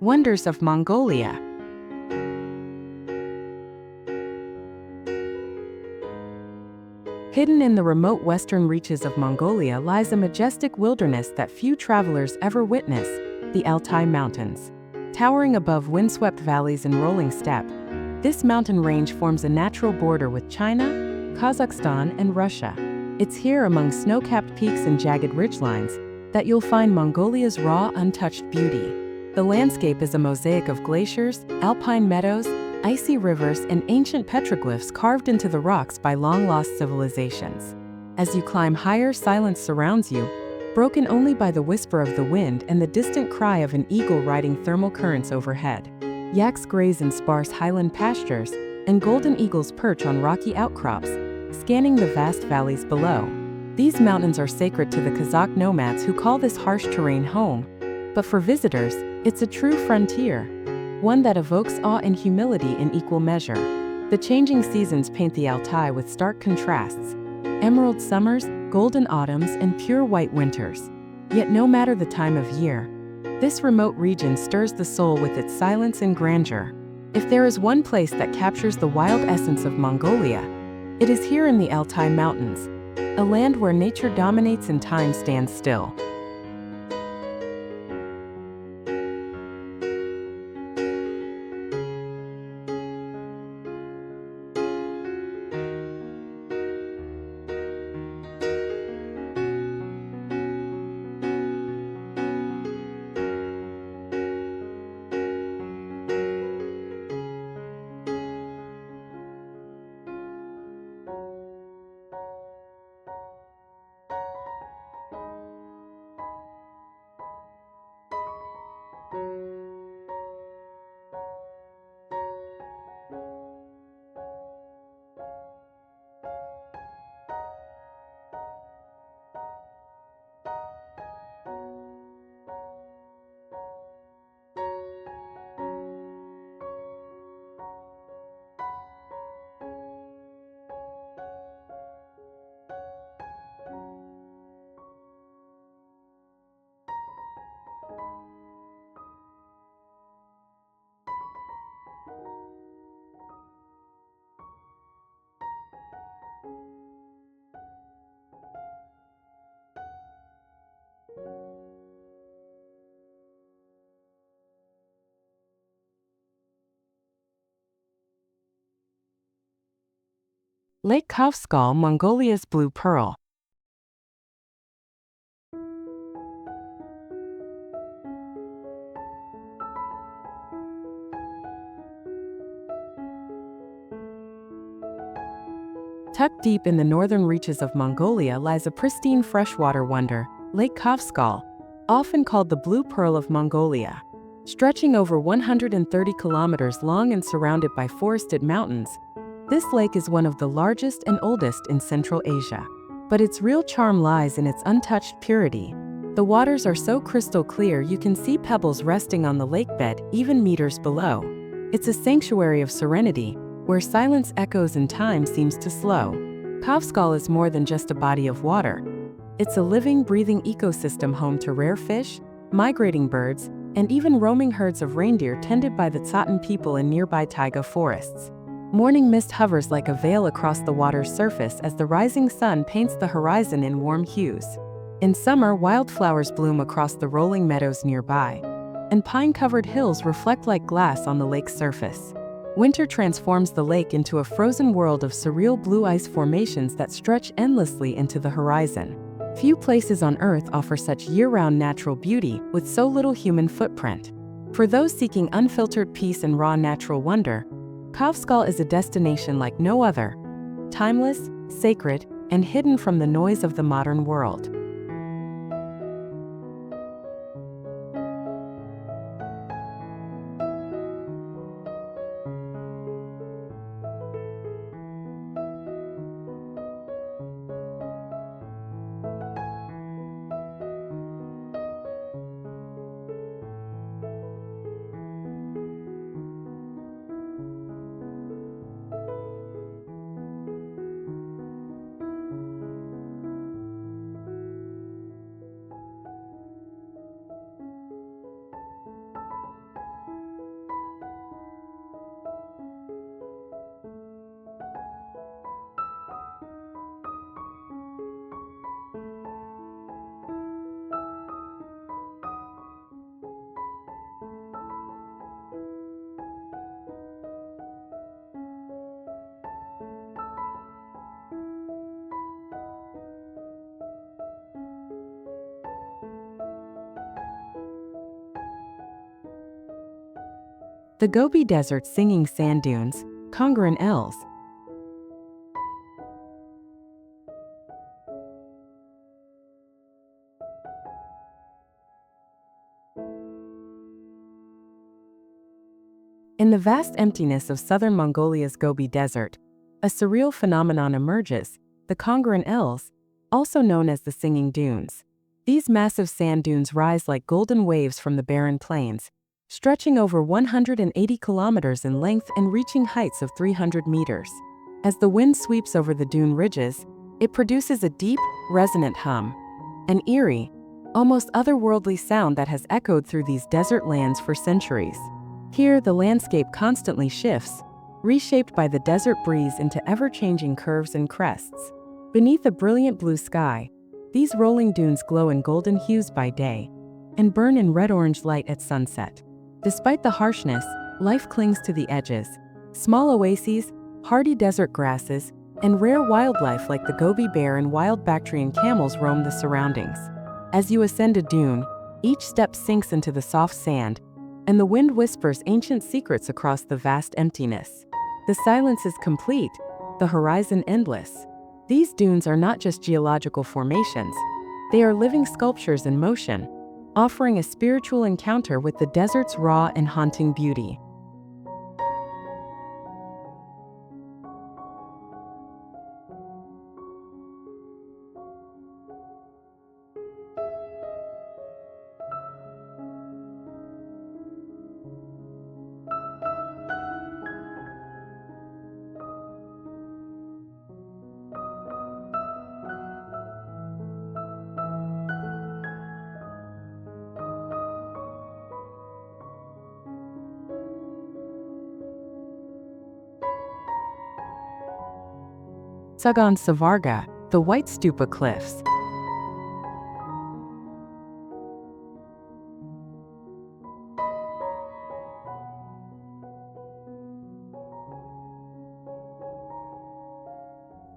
Wonders of Mongolia. Hidden in the remote western reaches of Mongolia lies a majestic wilderness that few travelers ever witness, the Altai Mountains. Towering above windswept valleys and rolling steppe, this mountain range forms a natural border with China, Kazakhstan, and Russia. It's here among snow-capped peaks and jagged ridgelines that you'll find Mongolia's raw, untouched beauty. The landscape is a mosaic of glaciers, alpine meadows, icy rivers, and ancient petroglyphs carved into the rocks by long-lost civilizations. As you climb higher, silence surrounds you, broken only by the whisper of the wind and the distant cry of an eagle riding thermal currents overhead. Yaks graze in sparse highland pastures, and golden eagles perch on rocky outcrops, scanning the vast valleys below. These mountains are sacred to the Kazakh nomads who call this harsh terrain home, but for visitors, it's a true frontier, one that evokes awe and humility in equal measure. The changing seasons paint the Altai with stark contrasts: emerald summers, golden autumns, and pure white winters. Yet no matter the time of year, this remote region stirs the soul with its silence and grandeur. If there is one place that captures the wild essence of Mongolia, it is here in the Altai Mountains, a land where nature dominates and time stands still. Lake Kavskal, Mongolia's blue pearl. Tucked deep in the northern reaches of Mongolia lies a pristine freshwater wonder, Lake Kavskal, often called the Blue Pearl of Mongolia. Stretching over 130 kilometers long and surrounded by forested mountains, this lake is one of the largest and oldest in Central Asia. But its real charm lies in its untouched purity. The waters are so crystal clear you can see pebbles resting on the lakebed even meters below. It's a sanctuary of serenity, where silence echoes and time seems to slow. Kavskal is more than just a body of water. It's a living, breathing ecosystem home to rare fish, migrating birds, and even roaming herds of reindeer tended by the Tsatan people in nearby taiga forests. Morning mist hovers like a veil across the water's surface as the rising sun paints the horizon in warm hues. In summer, wildflowers bloom across the rolling meadows nearby, and pine-covered hills reflect like glass on the lake's surface. Winter transforms the lake into a frozen world of surreal blue ice formations that stretch endlessly into the horizon. Few places on Earth offer such year-round natural beauty with so little human footprint. For those seeking unfiltered peace and raw natural wonder, Kavskal is a destination like no other, timeless, sacred, and hidden from the noise of the modern world. The Gobi Desert Singing Sand Dunes, Congren Els. In the vast emptiness of southern Mongolia's Gobi Desert, a surreal phenomenon emerges, the Congren Els, also known as the Singing Dunes. These massive sand dunes rise like golden waves from the barren plains, stretching over 180 kilometers in length and reaching heights of 300 meters. As the wind sweeps over the dune ridges, it produces a deep, resonant hum, an eerie, almost otherworldly sound that has echoed through these desert lands for centuries. Here, the landscape constantly shifts, reshaped by the desert breeze into ever-changing curves and crests. Beneath a brilliant blue sky, these rolling dunes glow in golden hues by day and burn in red-orange light at sunset. Despite the harshness, life clings to the edges. Small oases, hardy desert grasses, and rare wildlife like the Gobi bear and wild Bactrian camels roam the surroundings. As you ascend a dune, each step sinks into the soft sand, and the wind whispers ancient secrets across the vast emptiness. The silence is complete, the horizon endless. These dunes are not just geological formations, they are living sculptures in motion, offering a spiritual encounter with the desert's raw and haunting beauty. Zavkhan Sand, the White Stupa Cliffs.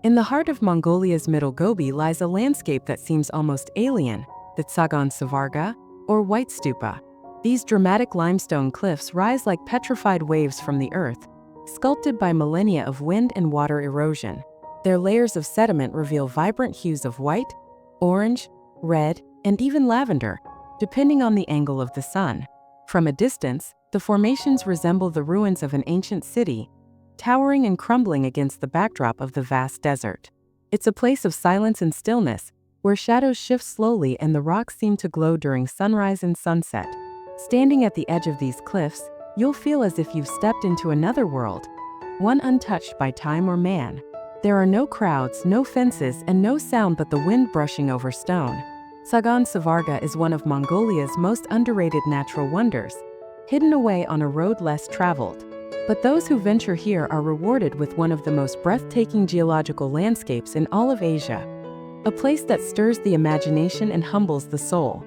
In the heart of Mongolia's Middle Gobi lies a landscape that seems almost alien, the Zavkhan Sand, or White Stupa. These dramatic limestone cliffs rise like petrified waves from the earth, sculpted by millennia of wind and water erosion. Their layers of sediment reveal vibrant hues of white, orange, red, and even lavender, depending on the angle of the sun. From a distance, the formations resemble the ruins of an ancient city, towering and crumbling against the backdrop of the vast desert. It's a place of silence and stillness, where shadows shift slowly and the rocks seem to glow during sunrise and sunset. Standing at the edge of these cliffs, you'll feel as if you've stepped into another world, one untouched by time or man. There are no crowds, no fences, and no sound but the wind brushing over stone. Zavkhan Sand is one of Mongolia's most underrated natural wonders, hidden away on a road less traveled. But those who venture here are rewarded with one of the most breathtaking geological landscapes in all of Asia, a place that stirs the imagination and humbles the soul.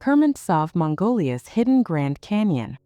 Kermit-Sov, Mongolia's hidden Grand Canyon.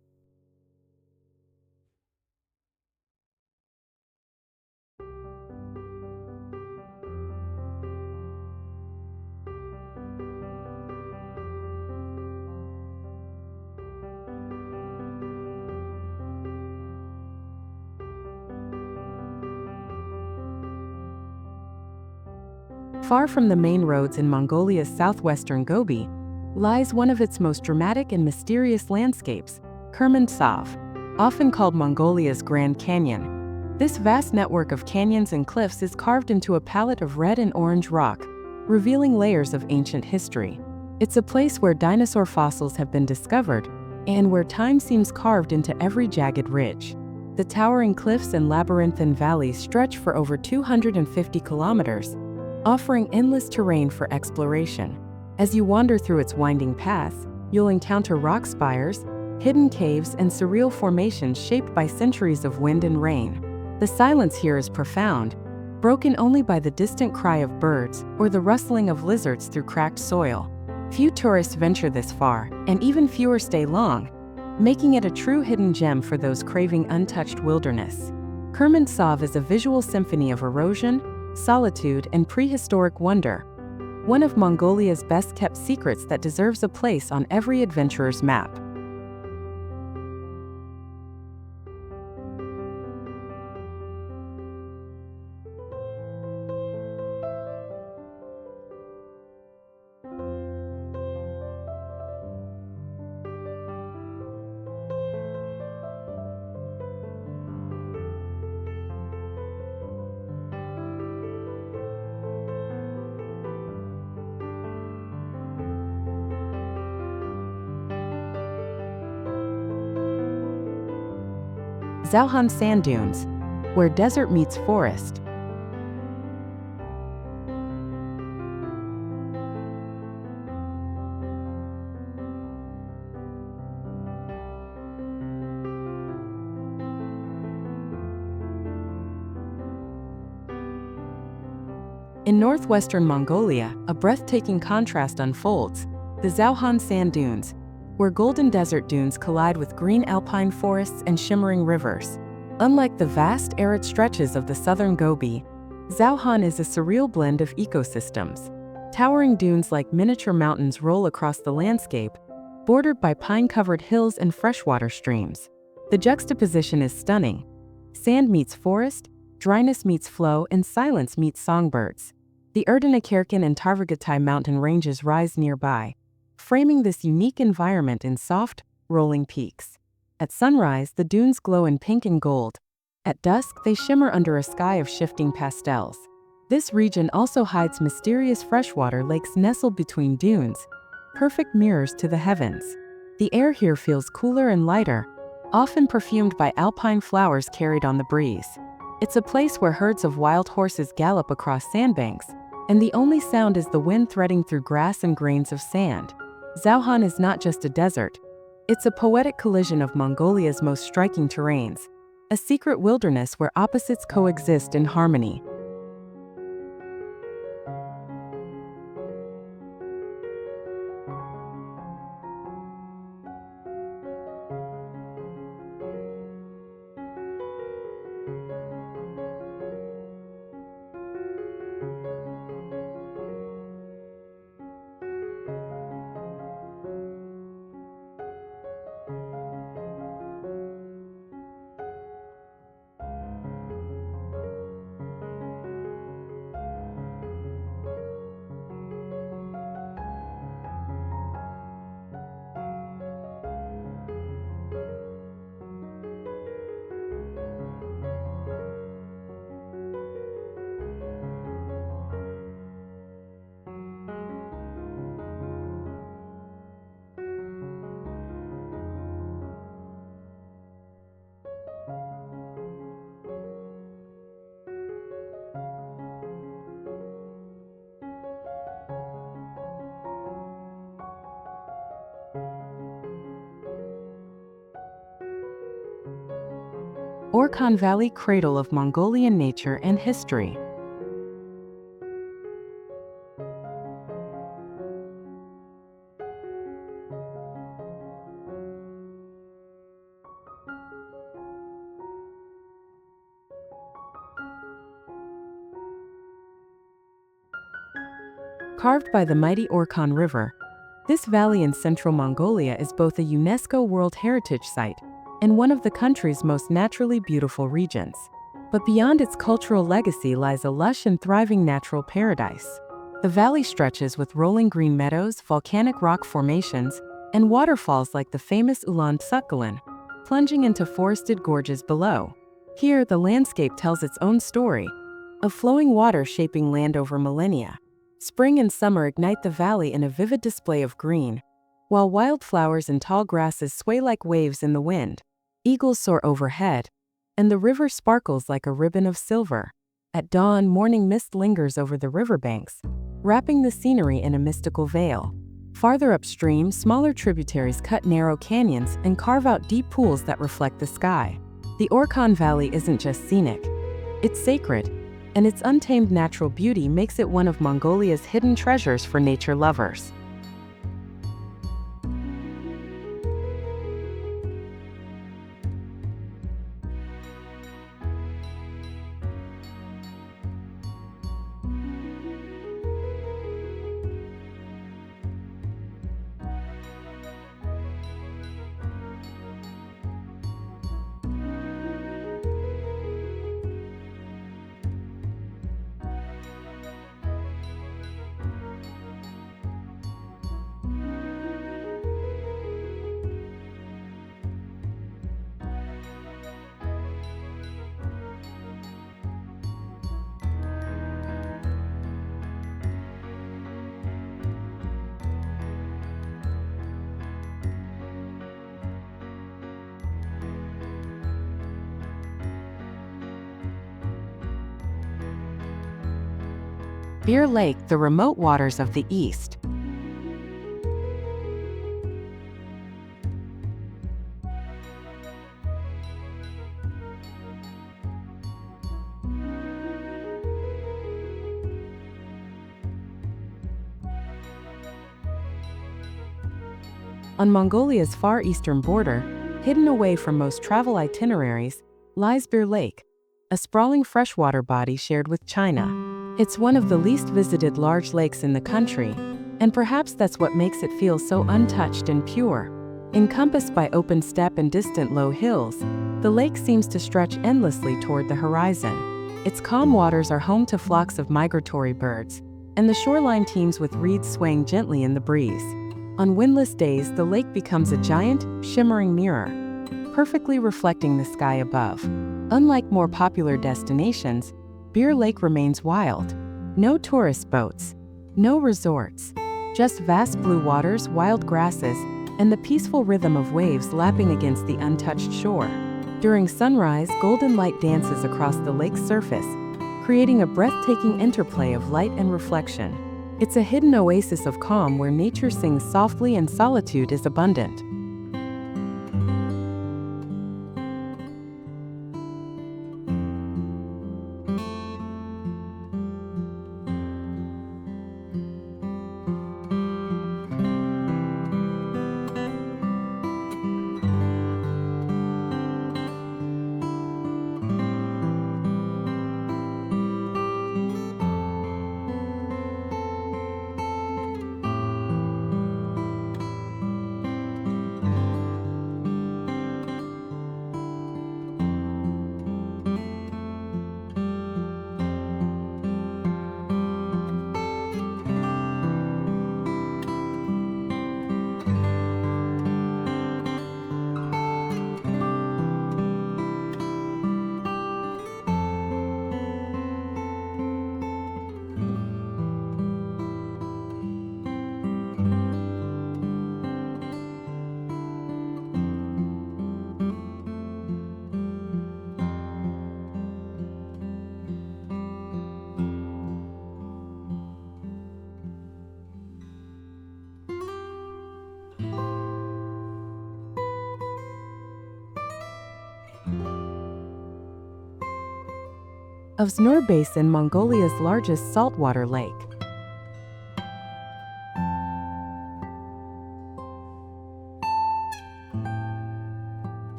Far from the main roads in Mongolia's southwestern Gobi, lies one of its most dramatic and mysterious landscapes, Kermit-Sov, often called Mongolia's Grand Canyon. This vast network of canyons and cliffs is carved into a palette of red and orange rock, revealing layers of ancient history. It's a place where dinosaur fossils have been discovered, and where time seems carved into every jagged ridge. The towering cliffs and labyrinthine valleys stretch for over 250 kilometers, offering endless terrain for exploration. As you wander through its winding paths, you'll encounter rock spires, hidden caves, and surreal formations shaped by centuries of wind and rain. The silence here is profound, broken only by the distant cry of birds or the rustling of lizards through cracked soil. Few tourists venture this far, and even fewer stay long, making it a true hidden gem for those craving untouched wilderness. Kermit-Sov is a visual symphony of erosion, solitude, and prehistoric wonder, one of Mongolia's best-kept secrets that deserves a place on every adventurer's map. Zavkhan Sand Dunes, where desert meets forest. In northwestern Mongolia, a breathtaking contrast unfolds: the Zavkhan Sand Dunes, where golden desert dunes collide with green alpine forests and shimmering rivers. Unlike the vast, arid stretches of the southern Gobi, Zavkhan is a surreal blend of ecosystems. Towering dunes like miniature mountains roll across the landscape, bordered by pine-covered hills and freshwater streams. The juxtaposition is stunning. Sand meets forest, dryness meets flow, and silence meets songbirds. The Erdene-Kerken and Tarvagatai mountain ranges rise nearby, framing this unique environment in soft, rolling peaks. At sunrise, the dunes glow in pink and gold. At dusk, they shimmer under a sky of shifting pastels. This region also hides mysterious freshwater lakes nestled between dunes, perfect mirrors to the heavens. The air here feels cooler and lighter, often perfumed by alpine flowers carried on the breeze. It's a place where herds of wild horses gallop across sandbanks, and the only sound is the wind threading through grass and grains of sand. Zavkhan is not just a desert. It's a poetic collision of Mongolia's most striking terrains, a secret wilderness where opposites coexist in harmony. Orkhon Valley, cradle of Mongolian nature and history. carved by the mighty Orkhon River. This valley in central Mongolia is both a UNESCO World Heritage Site and one of the country's most naturally beautiful regions. But beyond its cultural legacy lies a lush and thriving natural paradise. The valley stretches with rolling green meadows, volcanic rock formations, and waterfalls like the famous Untouched, plunging into forested gorges below. Here, the landscape tells its own story, of flowing water shaping land over millennia. Spring and summer ignite the valley in a vivid display of green, while wildflowers and tall grasses sway like waves in the wind. Eagles soar overhead, and the river sparkles like a ribbon of silver. At dawn, morning mist lingers over the riverbanks, wrapping the scenery in a mystical veil. Farther upstream, smaller tributaries cut narrow canyons and carve out deep pools that reflect the sky. The Orkhon Valley isn't just scenic, it's sacred, and its untamed natural beauty makes it one of Mongolia's hidden treasures for nature lovers. Beer Lake, the remote waters of the east. On Mongolia's far eastern border, hidden away from most travel itineraries, lies Beer Lake, a sprawling freshwater body shared with China. It's one of the least visited large lakes in the country, and perhaps that's what makes it feel so untouched and pure. Encompassed by open steppe and distant low hills, the lake seems to stretch endlessly toward the horizon. Its calm waters are home to flocks of migratory birds, and the shoreline teems with reeds swaying gently in the breeze. On windless days, the lake becomes a giant, shimmering mirror, perfectly reflecting the sky above. Unlike more popular destinations, Beer Lake remains wild. No tourist boats, no resorts, just vast blue waters, wild grasses, and the peaceful rhythm of waves lapping against the untouched shore. During sunrise, golden light dances across the lake's surface, creating a breathtaking interplay of light and reflection. It's a hidden oasis of calm where nature sings softly and solitude is abundant. Uvs Nuur Basin, Mongolia's largest saltwater lake.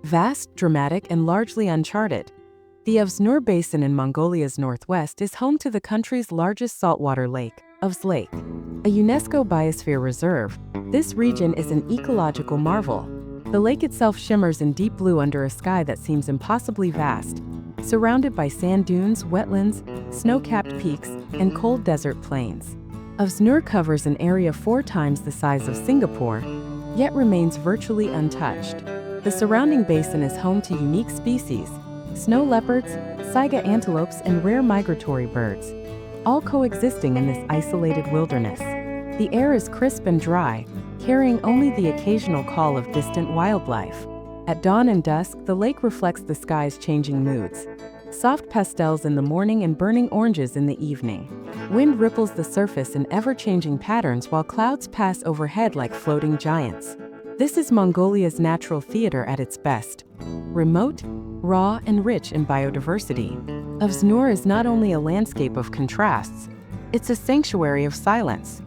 Vast, dramatic, and largely uncharted, the Uvs Nuur Basin in Mongolia's northwest is home to the country's largest saltwater lake, Uvs Lake. A UNESCO Biosphere Reserve, this region is an ecological marvel. The lake itself shimmers in deep blue under a sky that seems impossibly vast, surrounded by sand dunes, wetlands, snow-capped peaks, and cold desert plains. Uvs Nuur covers an area 4 times the size of Singapore, yet remains virtually untouched. The surrounding basin is home to unique species, snow leopards, saiga antelopes, and rare migratory birds, all coexisting in this isolated wilderness. The air is crisp and dry, carrying only the occasional call of distant wildlife. At dawn and dusk, the lake reflects the sky's changing moods. Soft pastels in the morning and burning oranges in the evening. Wind ripples the surface in ever-changing patterns while clouds pass overhead like floating giants. This is Mongolia's natural theater at its best. Remote, raw, and rich in biodiversity, Uvs Nuur is not only a landscape of contrasts, it's a sanctuary of silence.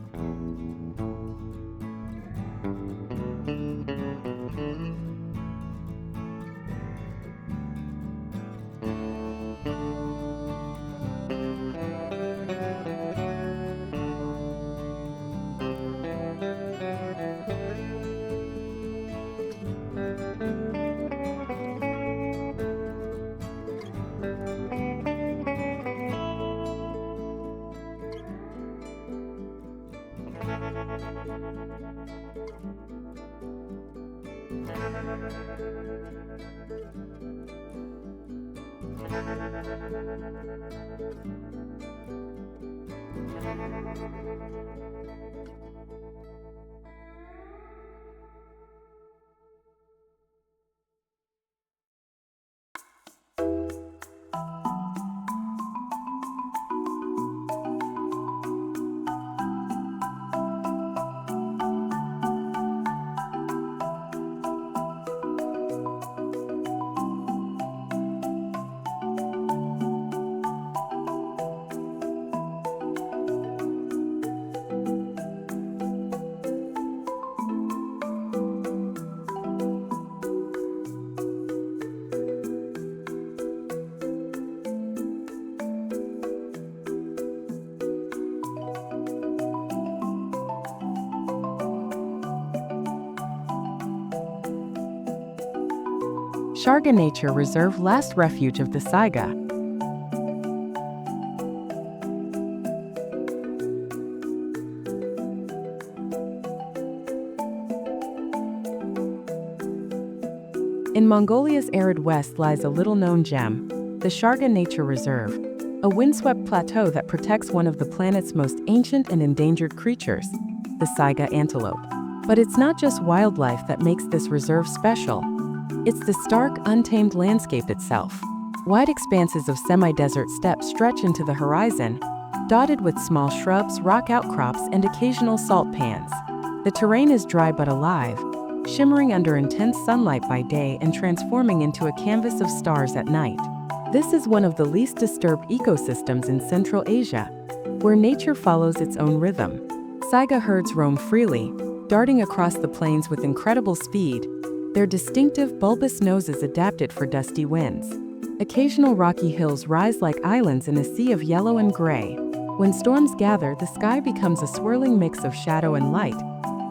Sharga Nature Reserve, last refuge of the saiga. In Mongolia's arid west lies a little-known gem, the Sharga Nature Reserve, a windswept plateau that protects one of the planet's most ancient and endangered creatures, the saiga antelope. But it's not just wildlife that makes this reserve special. It's the stark, untamed landscape itself. Wide expanses of semi-desert steppes stretch into the horizon, dotted with small shrubs, rock outcrops, and occasional salt pans. The terrain is dry but alive, shimmering under intense sunlight by day and transforming into a canvas of stars at night. This is one of the least disturbed ecosystems in Central Asia, where nature follows its own rhythm. Saiga herds roam freely, darting across the plains with incredible speed, their distinctive bulbous noses adapted for dusty winds. Occasional rocky hills rise like islands in a sea of yellow and gray. When storms gather, the sky becomes a swirling mix of shadow and light,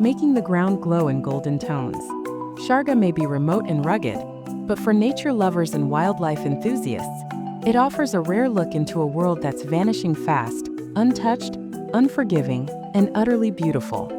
making the ground glow in golden tones. Sharga may be remote and rugged, but for nature lovers and wildlife enthusiasts, it offers a rare look into a world that's vanishing fast, untouched, unforgiving, and utterly beautiful.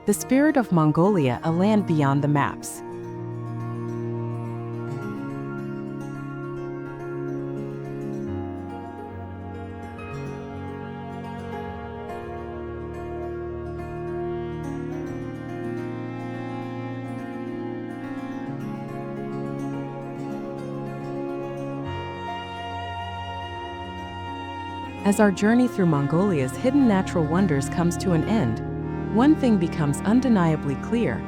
The spirit of Mongolia, a land beyond the maps. As our journey through Mongolia's hidden natural wonders comes to an end, one thing becomes undeniably clear.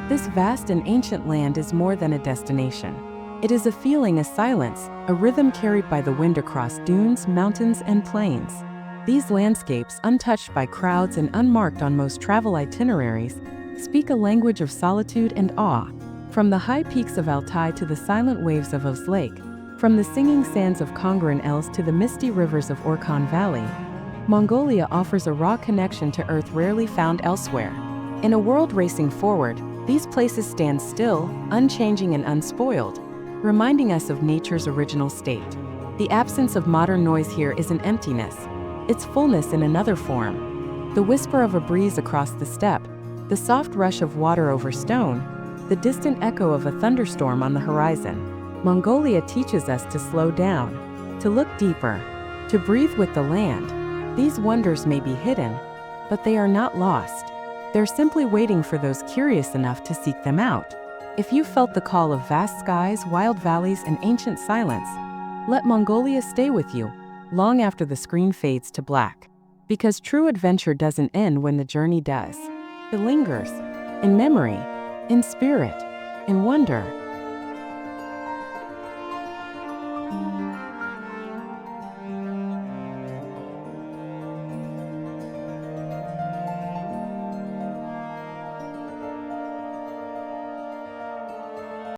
This vast and ancient land is more than a destination. It is a feeling, a silence, a rhythm carried by the wind across dunes, mountains, and plains. These landscapes, untouched by crowds and unmarked on most travel itineraries, speak a language of solitude and awe. From the high peaks of Altai to the silent waves of Uvs Lake, from the singing sands of Kongren Els to the misty rivers of Orkhon Valley, Mongolia offers a raw connection to Earth rarely found elsewhere. In a world racing forward, these places stand still, unchanging and unspoiled, reminding us of nature's original state. The absence of modern noise here isn't emptiness, it's fullness in another form. The whisper of a breeze across the steppe, the soft rush of water over stone, the distant echo of a thunderstorm on the horizon. Mongolia teaches us to slow down, to look deeper, to breathe with the land. These wonders may be hidden, but they are not lost. They're simply waiting for those curious enough to seek them out. If you felt the call of vast skies, wild valleys, and ancient silence, let Mongolia stay with you, long after the screen fades to black. Because true adventure doesn't end when the journey does. It lingers, in memory, in spirit, in wonder.